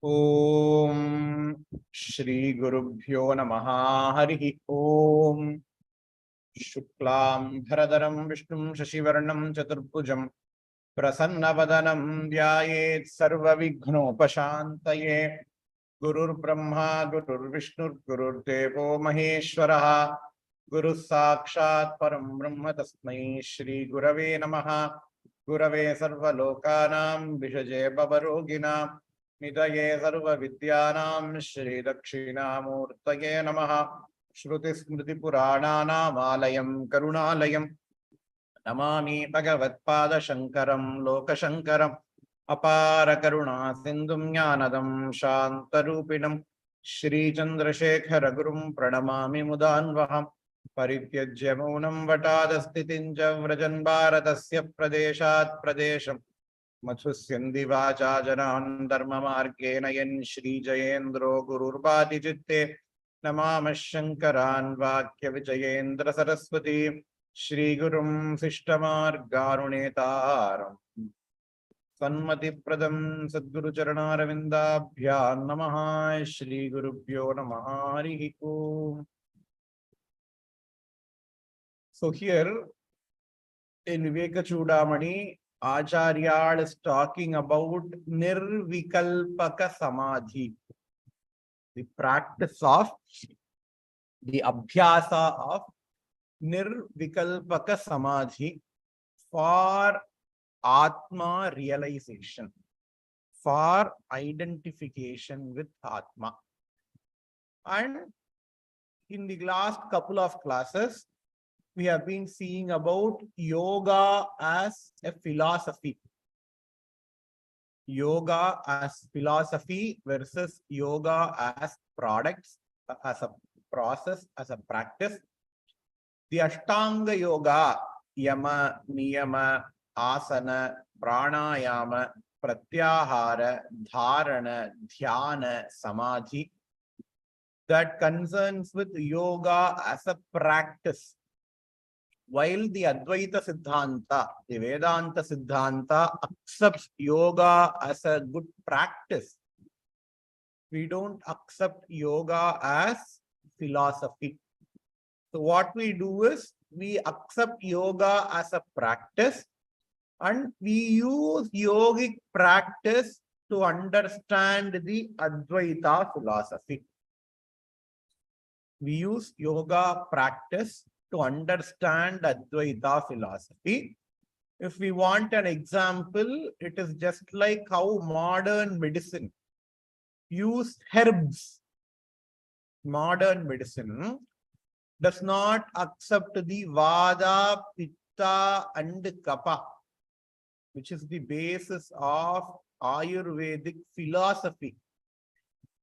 ओम श्री गुरुभ्यो नमः। हरि ओम। शुक्लां भरधरं विष्णुं शशिवर्णं चतुर्भुजं प्रसन्नवदनं ध्यायेत् सर्वविघ्नोपशान्तये। गुरुर्ब्रह्मा गुरुर्विष्णुर्गुरुर्देवो महेश्वरः। गुरुः साक्षात् परं ब्रह्म तस्मै श्री गुरवे नमः। गुरवे सर्वलोकानां विषजे भवरोगिणां निधये सर्वविद्यानां श्रीदक्षिणामूर्तये नमः। श्रुतिस्मृतिपुराणानामालयं करुणालयं नमामि भगवत्पादशङ्करं लोकशङ्करम्। अपार करुणा सिन्धुं ज्ञानदं शान्तरूपिणं श्रीचन्द्रशेखर गुरुं प्रणमामि मुदान्वहम्। परित्यज्य मौनं वटादस्थितिं च व्रजन् भारतस्य प्रदेशात् प्रदेशम् मधुस्यन्ति वाचा जनान् धर्ममार्गेण यन् श्रीजयेन्द्रो गुरुर्भाति चित्ते नमामः शङ्करान् वाक्यविजयेन्द्र सरस्वती श्रीगुरुं शिष्टमार्गारुणेतारम् सन्मतिप्रदं सद्गुरुचरणारविन्दाभ्यां नमः। श्रीगुरुभ्यो नमः। हरिः ओम्. So here in Viveka Chudamani, Acharya is talking about Nirvikalpaka Samadhi, the practice of the abhyasa of Nirvikalpaka Samadhi for Atma realization, for identification with Atma. And in the last couple of classes, we have been seeing about yoga as a philosophy. Yoga as philosophy versus yoga as products, as a process, as a practice. The Ashtanga Yoga, Yama, Niyama, Asana, Pranayama, Pratyahara, Dharana, Dhyana, Samadhi, that concerns with yoga as a practice. While the Advaita Siddhanta, the Vedanta Siddhanta accepts yoga as a good practice, we don't accept yoga as philosophy. So what we do is, we accept yoga as a practice and we use yogic practice to understand the Advaita philosophy. We use yoga practice to understand Advaita philosophy. If we want an example, it is just like how modern medicine use herbs. Modern medicine does not accept the Vada, Pitta and Kapha, which is the basis of Ayurvedic philosophy.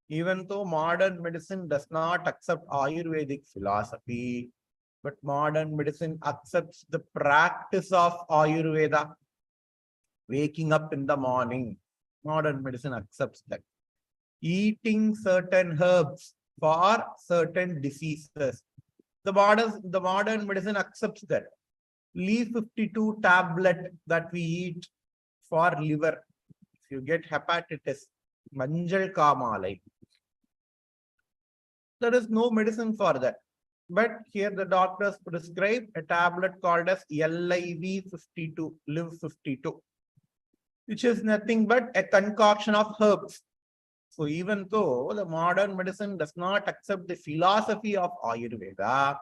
Even though modern medicine does not accept Ayurvedic philosophy, but modern medicine accepts the practice of Ayurveda. Waking up in the morning, modern medicine accepts that. Eating certain herbs for certain diseases, the modern medicine accepts that. Leaf 52 tablet that we eat for liver. If you get hepatitis, Manjal Kamalai, there is no medicine for that. But here the doctors prescribe a tablet called as LIV 52, Live 52, which is nothing but a concoction of herbs. So even though the modern medicine does not accept the philosophy of Ayurveda,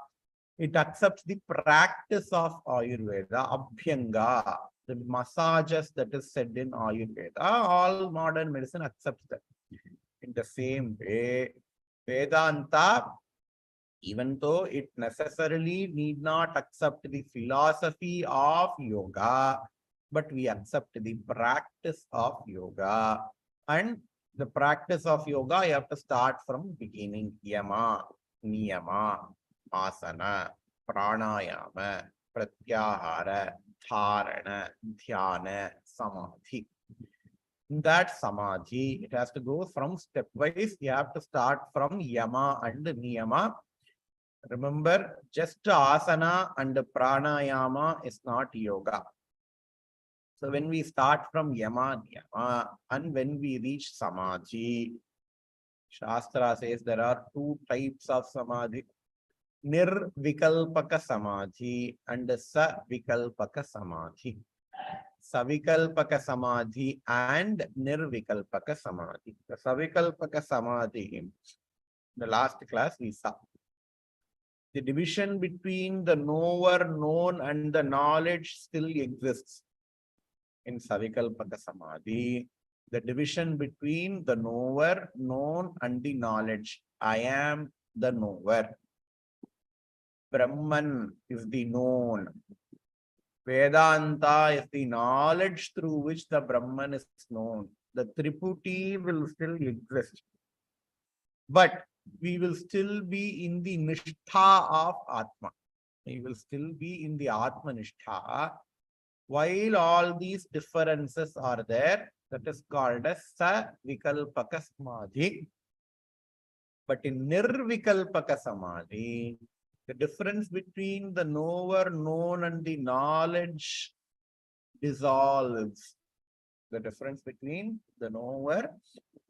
it accepts the practice of Ayurveda, Abhyanga, the massages that is said in Ayurveda. All modern medicine accepts that. In the same way, Vedanta, even though it necessarily need not accept the philosophy of yoga, but we accept the practice of yoga. And the practice of yoga, you have to start from beginning. Yama, Niyama, Asana, Pranayama, Pratyahara, Dharana, Dhyana, Samadhi. In that Samadhi, it has to go from stepwise. You have to start from Yama and Niyama. Remember, just asana and pranayama is not yoga. So when we start from Yama, Niyama, and when we reach Samadhi, Shastra says there are two types of Samadhi. Nirvikalpaka Samadhi and Savikalpaka Samadhi. Savikalpaka Samadhi and Nirvikalpaka Samadhi. The Savikalpaka Samadhi, in the last class we saw. The division between the knower, known, and the knowledge still exists. In Savikalpaka Samadhi, the division between the knower, known, and the knowledge. I am the knower. Brahman is the known. Vedanta is the knowledge through which the Brahman is known. The Triputi will still exist. But we will still be in the Nishtha of Atma. We will still be in the Atma Nishtha. While all these differences are there, that is called as Savikalpaka Samadhi. But in Nirvikalpaka Samadhi, the difference between the knower, known, and the knowledge dissolves. The difference between the knower,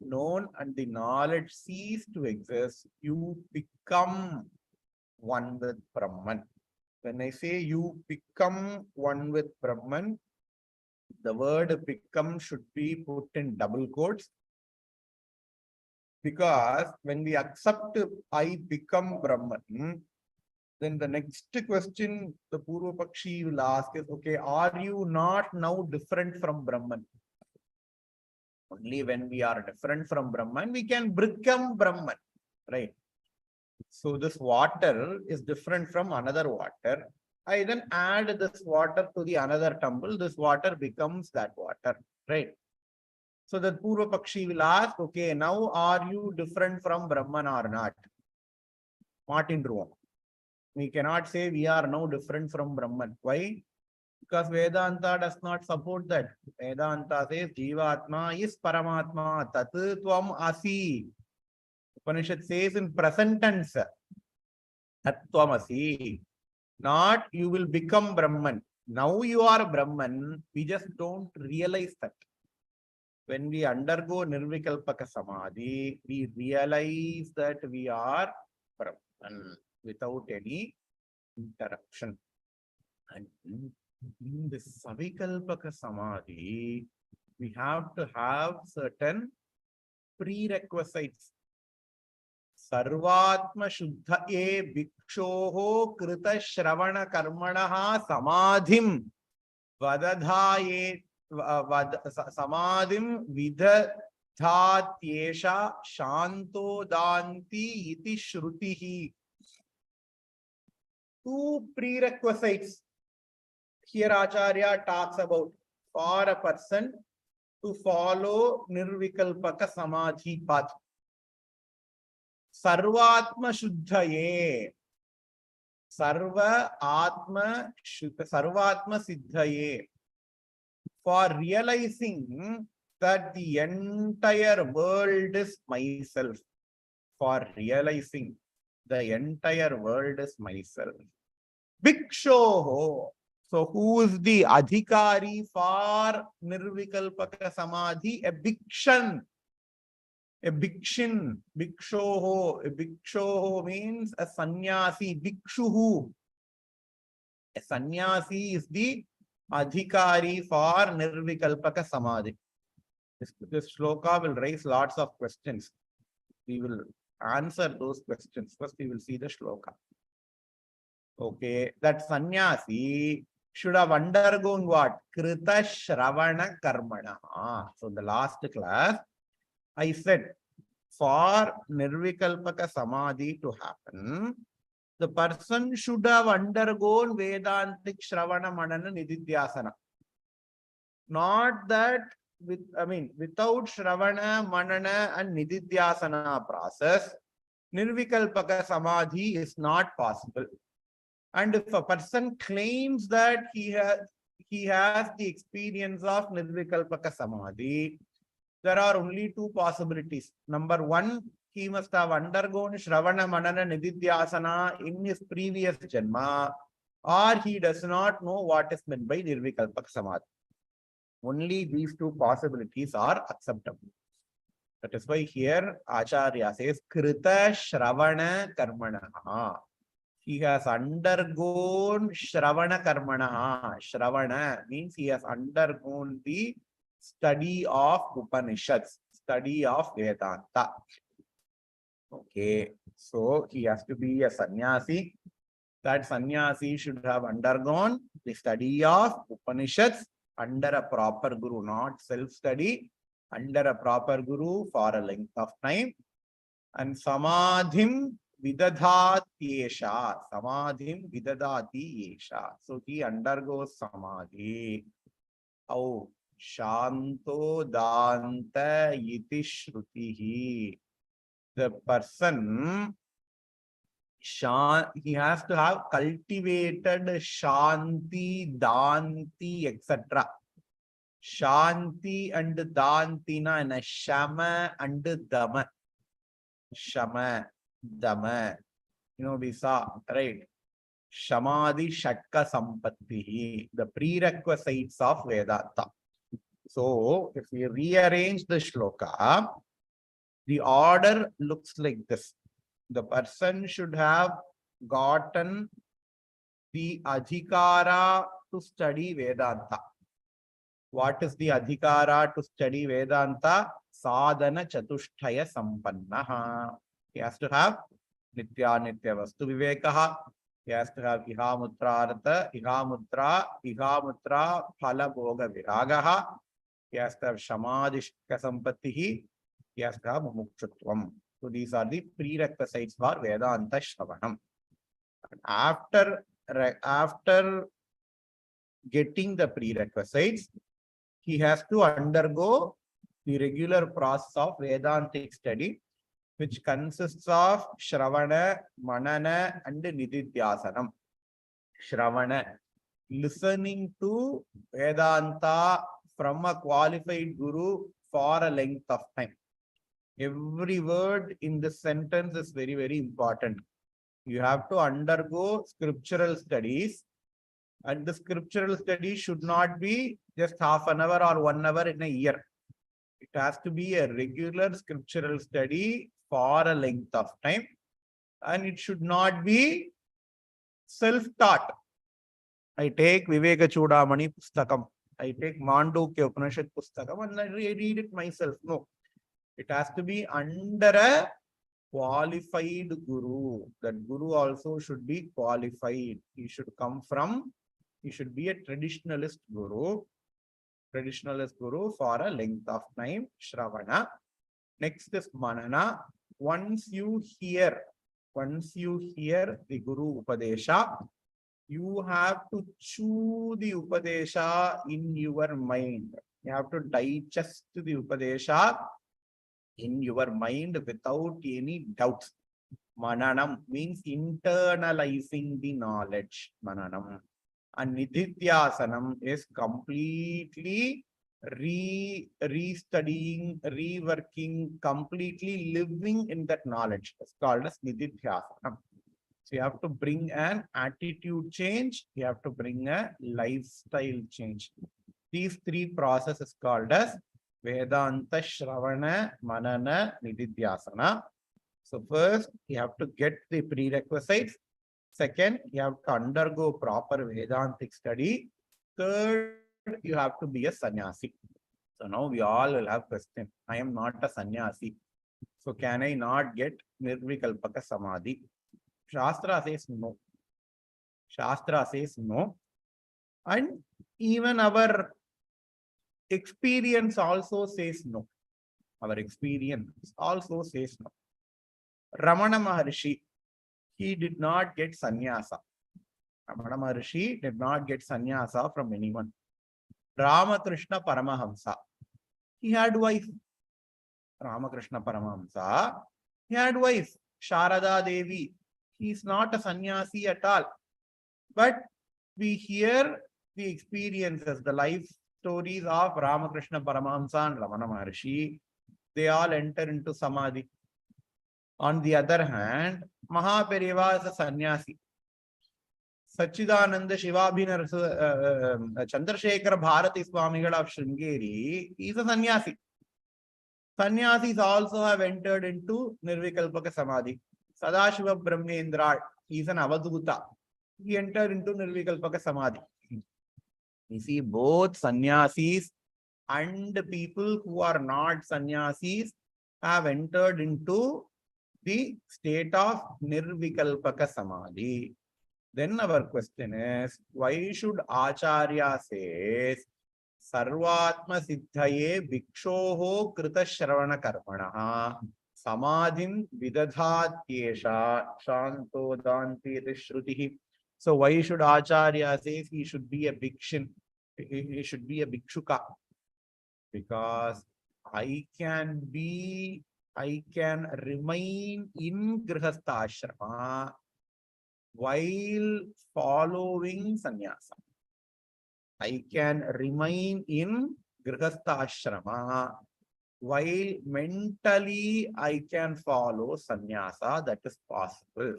known, and the knowledge cease to exist. You become one with Brahman. When I say you become one with Brahman, the word become should be put in double quotes. Because when we accept I become Brahman, then the next question the Purva Pakshi will ask is, okay, are you not now different from Brahman? Only when we are different from Brahman, we can become Brahman, right? So this water is different from another water. I then add this water to the another tumble. This water becomes that water, right? So the Purva Pakshi will ask, okay, now are you different from Brahman or not? Martin Ruam. We cannot say we are now different from Brahman. Why? Because Vedanta does not support that. Vedanta says Jivatma is Paramatma, Tat Tvam Asi. Upanishad says in present tense, Tat Tvam Asi. Not you will become Brahman. Now you are Brahman. We just don't realize that. When we undergo Nirvikalpaka Samadhi, we realize that we are Brahman without any interruption. And in this Savikalpaka Samadhi, we have to have certain prerequisites. Sarvatma Shuddhaye Bhikshoho Krita Shravana Karmanaha Samadhim Vadadhaye Samadhim Vidadhatyesha Shanto Danti Iti Shrutihi. Two prerequisites here Acharya talks about for a person to follow Nirvikalpaka Samadhi path. Sarvatma Shuddhaye. Sarva Atma Shuddha. Sarvatma Siddhaye. For realizing that the entire world is myself. For realizing the entire world is myself. Bhikshoho. So who is the adhikari for Nirvikalpaka Samadhi? A bhikshan. A bhikshin. Bhikshoho. A bhikshoho means a sannyasi. Bhikshuhu. A sannyasi is the adhikari for Nirvikalpaka Samadhi. This shloka will raise lots of questions. We will answer those questions. First, we will see the shloka. Okay, that sannyasi should have undergone what? Krita Shravana Karmana. So in the last class, I said, for Nirvikalpaka Samadhi to happen, the person should have undergone Vedantic Shravana Manana Nididhyasana. Not that without Shravana, Manana, and Nididhyasana process, Nirvikalpaka Samadhi is not possible. And if a person claims that he has the experience of Nirvikalpaka Samadhi, there are only two possibilities. Number one, he must have undergone Shravana, Manana, Nididhyasana in his previous Janma, or he does not know what is meant by Nirvikalpaka Samadhi. Only these two possibilities are acceptable. That is why here Acharya says Krita Shravana Karmana. He has undergone Shravana Karmana. Shravana means he has undergone the study of Upanishads, study of Vedanta. Okay, so he has to be a sannyasi. That sannyasi should have undergone the study of Upanishads under a proper guru, not self-study, under a proper guru for a length of time. And samadhim vidadhati yesha. Samadhim vidadhati yesha. So he undergoes samadhi. Oh, shanto danta iti shrutihi. The person, he has to have cultivated shanti, danti, etc. Shanti and dantina and shama and dama. Shama, dama. You know, we saw, right? Shamadhi Shatka Sampattihi, the prerequisites of Vedanta. So, if we rearrange the shloka, the order looks like this. The person should have gotten the adhikara to study Vedanta. What is the adhikara to study Vedanta? Sadhana chatushtaya sampannaha. He has to have nitya nitya vastu vivekaha. He has to have ihamutra artha, ihamutra phala bhoga viragaha. He has to have shamadishka sampattihi. He has to have mumukshutvam. So these are the prerequisites for Vedanta Shravanam. After getting the prerequisites, he has to undergo the regular process of Vedantic study, which consists of Shravana, Manana, and Nididhyasanam. Shravana, listening to Vedanta from a qualified guru for a length of time. Every word in this sentence is very, very important. You have to undergo scriptural studies, and the scriptural study should not be just half an hour or 1 hour in a year. It has to be a regular scriptural study for a length of time, and it should not be self-taught. I take Viveka Chudamani Pustakam, I take Mandukya Upanishad Pustakam, and I read it myself. No. It has to be under a qualified guru. That guru also should be qualified. He should be a traditionalist guru for a length of time, Shravana. Next is Manana. Once you hear the Guru Upadesha, you have to chew the Upadesha in your mind. You have to digest the Upadesha in your mind without any doubts. Mananam means internalizing the knowledge. Mananam. And Nididhyasanam is completely restudying, reworking, completely living in that knowledge. It's called as Nididhyasanam. So you have to bring an attitude change. You have to bring a lifestyle change. These three processes called as Vedanta Shravana, Manana, Nididhyasana. So first, you have to get the prerequisites. Second, you have to undergo proper Vedantic study. Third, you have to be a sannyasi. So now we all will have question. I am not a sannyasi. So can I not get Nirvikalpaka Samadhi? Shastra says no. Shastra says no. And even our experience also says no. Our experience also says no. Ramana Maharshi, he did not get sannyasa. Ramana Maharshi did not get sannyasa from anyone. Ramakrishna Paramahamsa, he had wife. Ramakrishna Paramahamsa, he had wife. Sharada Devi, he is not a sannyasi at all. But we hear the experiences, the life stories of Ramakrishna Paramahamsa and Ramana Maharshi. They all enter into Samadhi. On the other hand, Mahaperiyava is a sannyasi. Sachidananda Shivabhinar Chandrasekhara Bharati Swamigal of Sringeri is a sannyasi. Sannyasis also have entered into Nirvikalpaka Samadhi. Sadashiva Brahmendra is an Avaduta. He entered into Nirvikalpaka Samadhi. You see, both sannyasis and people who are not sannyasis have entered into the state of Nirvikalpaka Samadhi. Then our question is, why should Acharya says Sarvatma Siddhaye Bhikshoho Krita Shravana Karmanaha Samadhin Vidadhatyesha Shanto Danti Shrutihi. So why should Acharya says he should be a Bhikshin? He should be a Bhikshuka. Because I can remain in Grihastha Ashrama while following sannyasa. I can remain in Grihastha Ashrama while mentally I can follow sannyasa. That is possible.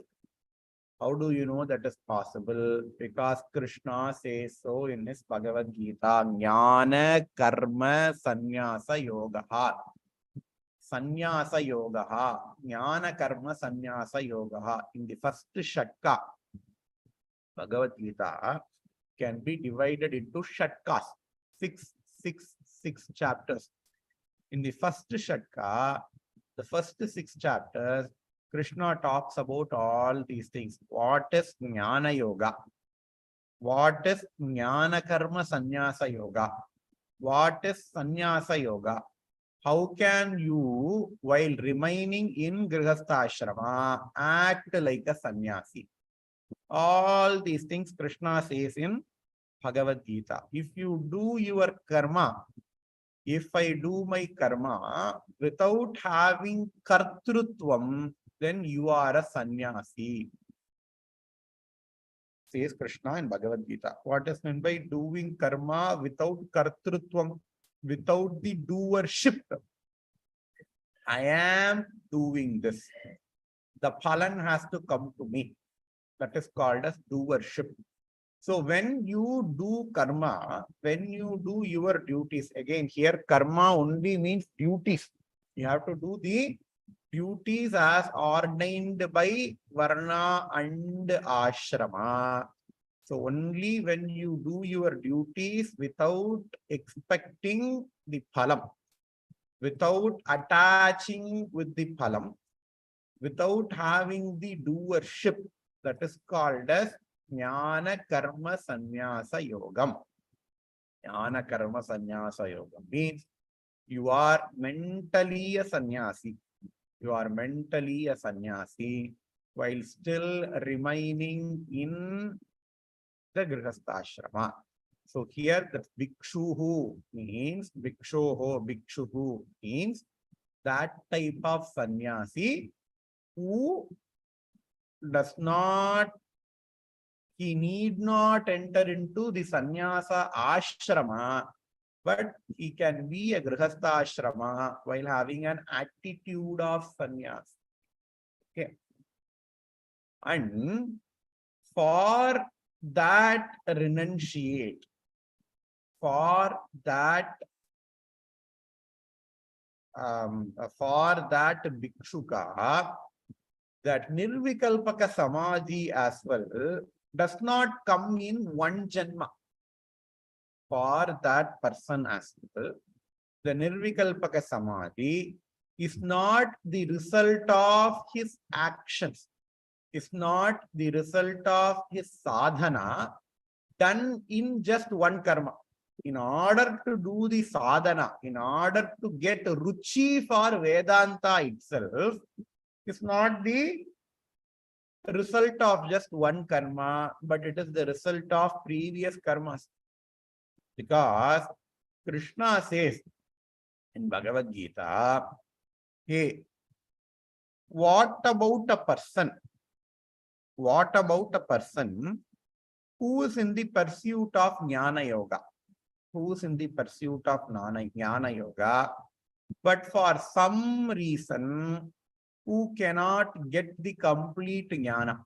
How do you know that is possible? Because Krishna says so in his Bhagavad Gita. Jnana karma sannyasa yogaha. Sannyasa yogaha. Jnana karma sannyasa yogaha. In the first shatka, Bhagavad Gita can be divided into shatkas. Six chapters. In the first shatka, the first 6 chapters, Krishna talks about all these things. What is Jnana Yoga? What is Jnana Karma Sannyasa Yoga? What is Sannyasa Yoga? How can you, while remaining in Grihastha Ashrama, act like a sannyasi? All these things Krishna says in Bhagavad Gita. If you do your karma, if I do my karma without having kartrutvam, then you are a sannyasi. Says Krishna in Bhagavad Gita. What is meant by doing karma without kartrutvam, without the doership? I am doing this. The phalan has to come to me. That is called as doership. So when you do karma, when you do your duties, again here karma only means duties. You have to do the duties as ordained by Varna and Ashrama. So only when you do your duties without expecting the phalam, without attaching with the phalam, without having the doership, that is called as Jnana Karma Sannyasa Yogam. Jnana Karma Sannyasa Yogam means you are mentally a sannyasi. You are mentally a sannyasi while still remaining in the Grihastha Ashrama. So here the Bhikshuhu means, Bhikshuhu means that type of sannyasi who does not, he need not enter into the sannyasa ashrama, but he can be a grihastha ashrama while having an attitude of sannyas. Okay. And for that renunciate, for that bhikshuka, that nirvikalpaka samadhi as well does not come in one janma. For that person as well, the nirvikalpaka samadhi is not the result of his actions, is not the result of his sadhana done in just one karma. In order to do the sadhana, in order to get ruchi for Vedanta itself, is not the result of just one karma, but it is the result of previous karmas. Because Krishna says in Bhagavad Gita, hey, what about a person? What about a person who is in the pursuit of Jnana Yoga? Who is in the pursuit of Jnana Yoga, but for some reason who cannot get the complete Jnana?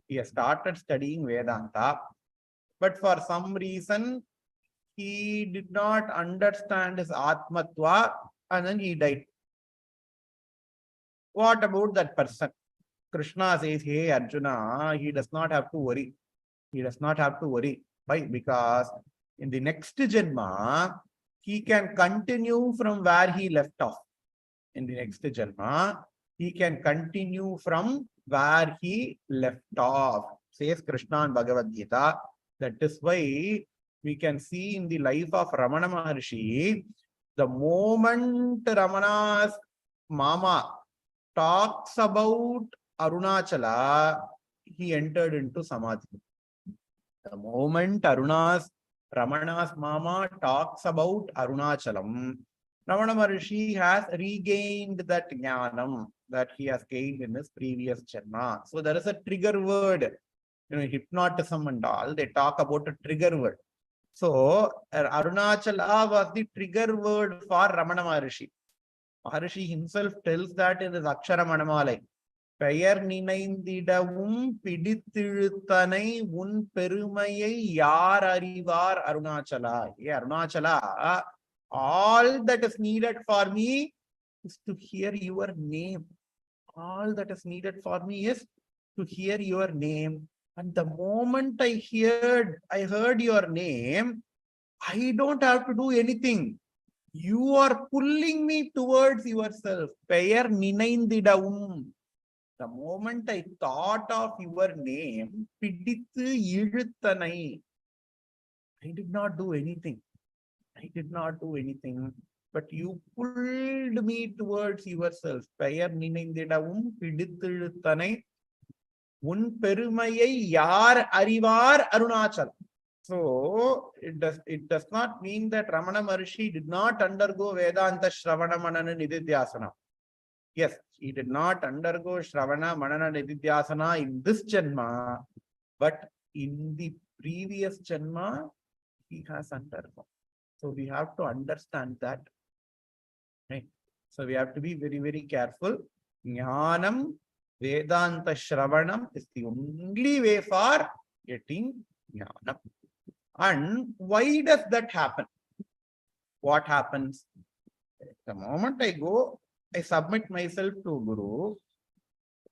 He has started studying Vedanta, but for some reason, he did not understand his Atmatva and then he died. What about that person? Krishna says, hey Arjuna, he does not have to worry. He does not have to worry. Why? Because in the next Janma, he can continue from where he left off. In the next Janma, he can continue from where he left off, says Krishna in Bhagavad Gita. That is why we can see in the life of Ramana Maharshi, the moment Ramana's mama talks about Arunachala, he entered into Samadhi. The moment Ramana's mama talks about Arunachalam, Ramana Maharshi has regained that jnanam that he has gained in his previous janma. So there is a trigger word, hypnotism and all, they talk about a trigger word. So Arunachala was the trigger word for Ramana Maharshi. Maharshi himself tells that in his Akshara Manamalai. பெயர் நினைந்திடவும் பிடித்திழுத்தனை உன் பெருமையை யார் அறிவார் Arunachala. Hey Arunachala, all that is needed for me is to hear your name. All that is needed for me is to hear your name. And the moment I heard your name, I don't have to do anything. You are pulling me towards yourself. பெயர் நினைந்திடவும். The moment I thought of your name, pidithu iluthanai, I did not do anything. I did not do anything. But you pulled me towards yourself. Payar ninindidavum pidithu iluthanai, un perumayai yar arivar Arunachala. So it does not mean that Ramana Maharshi did not undergo Vedanta Shravana Manana Nididhyasana. Yes, he did not undergo Shravana, Manana, Nididhyasana in this Janma, but in the previous Janma, he has undergone. So we have to understand that. Right? So we have to be very, very careful. Jnanam, Vedanta Shravanam is the only way for getting Jnanam. And why does that happen? What happens? The moment I go, I submit myself to Guru.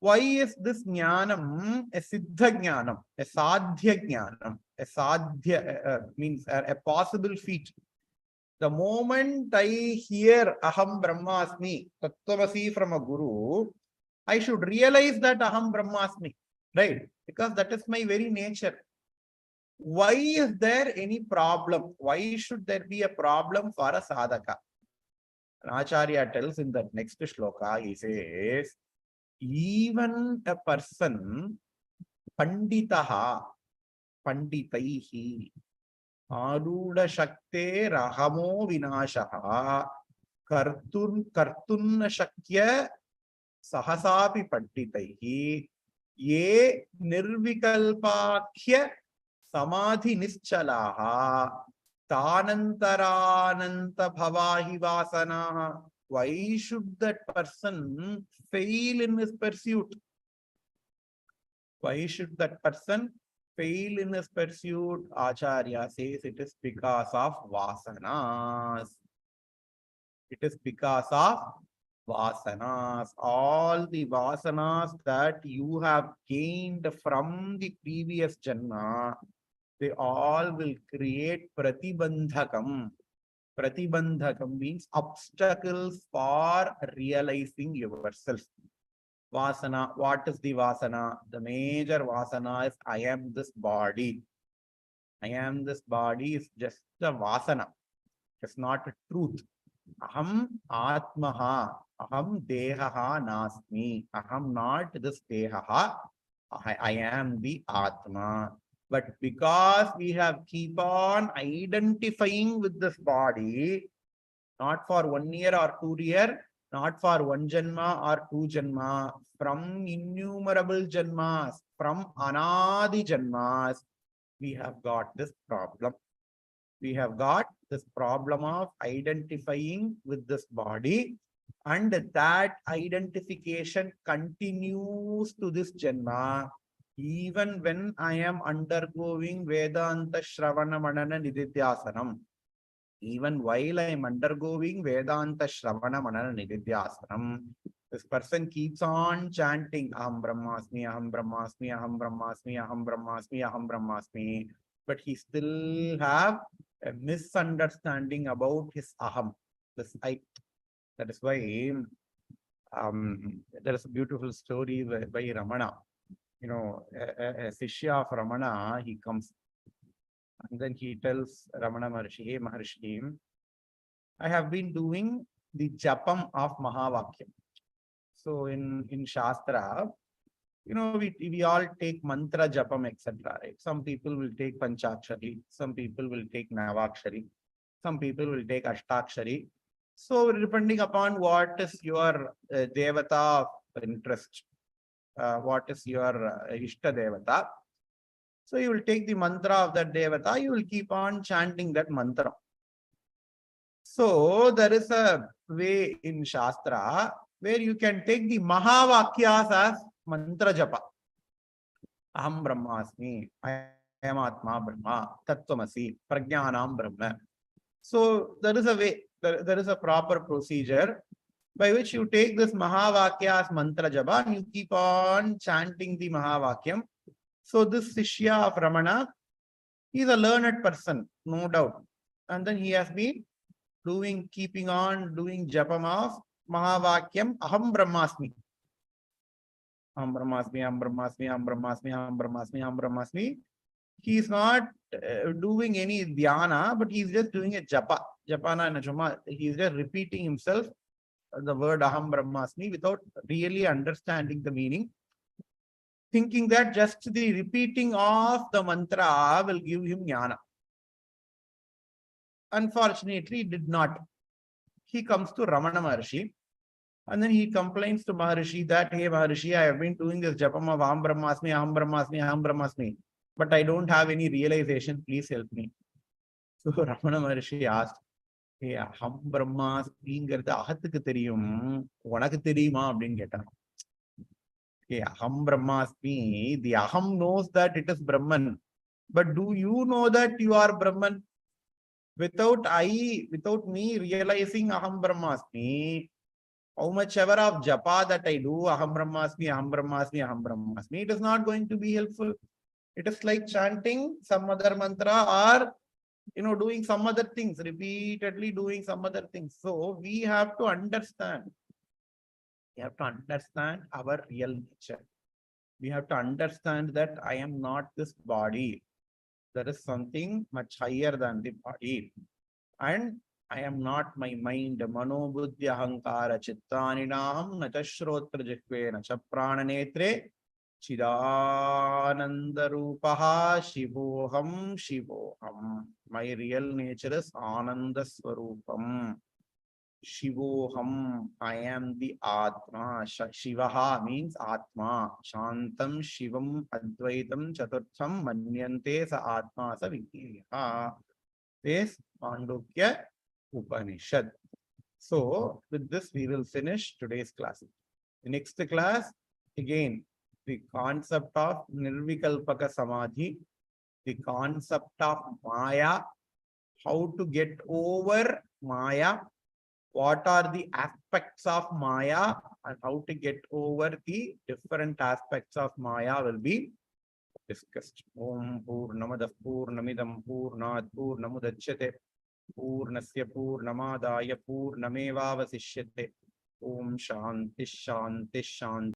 Why is this jnanam a siddha jnanam, a sadhya jnanam? A sadhya means a possible feat. The moment I hear Aham Brahmasmi, Tattvamasi from a Guru, I should realize that Aham Brahmasmi, right? Because that is my very nature. Why is there any problem? Why should there be a problem for a sadhaka? Acharya tells in the next shloka, he says, even a person, panditaha, panditaihi, aruda shakte rahamo vinashaha, kartunna shakya sahasapi panditaihi, ye nirvikalpakhya samadhi nischalaha, Tanantarananta bhavahi vasanaha. Why should that person fail in his pursuit? Why should that person fail in his pursuit? Acharya says it is because of vasanas. It is because of vasanas. All the vasanas that you have gained from the previous janma, they all will create pratibandhakam. Pratibandhakam means obstacles for realizing yourself. Vasana, what is the vasana? The major vasana is I am this body. I am this body is just a vasana. It's not a truth. Aham atmaha. Aham dehaha nasmi. Aham not this dehaha. I am the atma. But because we have keep on identifying with this body, not for 1 year or 2 year, not for 1 janma or 2 janma, from innumerable janmas, from anadi janmas, we have got this problem. We have got this problem of identifying with this body, and that identification continues to this janma. Even when I am undergoing Vedanta Shravana Manana Nididhyasanam, even while I am undergoing Vedanta Shravana Manana Nididhyasanam, this person keeps on chanting Aham Brahmasmi, Aham Brahmasmi, Aham Brahmasmi, Aham Brahmasmi, Aham Brahmasmi, but he still have a misunderstanding about his Aham, this I. That is why there is a beautiful story by Ramana. You know, a Sishya of Ramana, he comes and then he tells Ramana Maharshi, hey Maharshi, I have been doing the Japam of Mahavakyam. So in Shastra, you know, we all take mantra Japam, etc. Right? Some people will take Panchakshari, some people will take Navakshari, some people will take Ashtakshari. So depending upon what is your Devata of interest, what is your Ishta Devata. So you will take the mantra of that Devata, you will keep on chanting that mantra. So there is a way in Shastra where you can take the Mahavakyas as mantra japa. Aham Brahmasmi, I am Atma Brahma, Tattvamasi, Prajnanam Brahma. So there is a way, there is a proper procedure by which you take this Mahavakya as mantra japa and you keep on chanting the Mahavakyam. So this Sishya of Ramana, he is a learned person, no doubt. And then he has been keeping on doing japam of Mahavakyam Aham Brahmasmi. Aham Brahmasmi, Aham Brahmasmi, Aham Brahmasmi, Aham Brahmasmi, Aham Brahmasmi. He is not doing any dhyana, but he is just doing a japa. Japana and Jama. He is just repeating himself the word Aham Brahmasmi without really understanding the meaning, thinking that just the repeating of the mantra will give him jnana. Unfortunately, it did not. He comes to Ramana Maharshi and then he complains to Maharshi that, hey Maharshi, I have been doing this japam of Aham Brahmasmi, Aham Brahmasmi, Aham Brahmasmi, but I don't have any realization. Please help me. So Ramana Maharshi asked, hey, Aham Brahmasmiங்கிறது அகத்துக்கு தெரியும், உனக்கு தெரியுமா அப்படின்னு கேட்டான். Okay, Aham Brahmasmi, the Aham knows that it is Brahman, but do you know that you are Brahman? Without me realizing Aham Brahmasmi, how much ever of japa that I do, Aham Brahmasmi, Aham Brahmasmi, Aham Brahmasmi, it is not going to be helpful. It is like chanting some other mantra or, you know, doing some other things, repeatedly doing some other things. So we have to understand. We have to understand our real nature. We have to understand that I am not this body. There is something much higher than the body. And I am not my mind. Mano buddhi ahankara chittaninaham nacha shrotra jikve nacha prananetre chidananda rupaha shivoham shivoham. My real nature is ananda swarupam. Shivoham, I am the Atma. Shivaha means Atma. Shantam Shivam Advaitam Chaturtham Manyante sa Atma sa Vigneya. This Mandukya Upanishad. So, with this, we will finish today's class. The next class, again, the concept of Nirvikalpaka Samadhi, the concept of Maya, how to get over Maya, what are the aspects of Maya, and how to get over the different aspects of Maya will be discussed. Om Purnamada Purnamidam Purnat Purnamudachyate Purnasya Purnamadaya Purnameva Vasishyate. Om Shanti Shanti Shanti.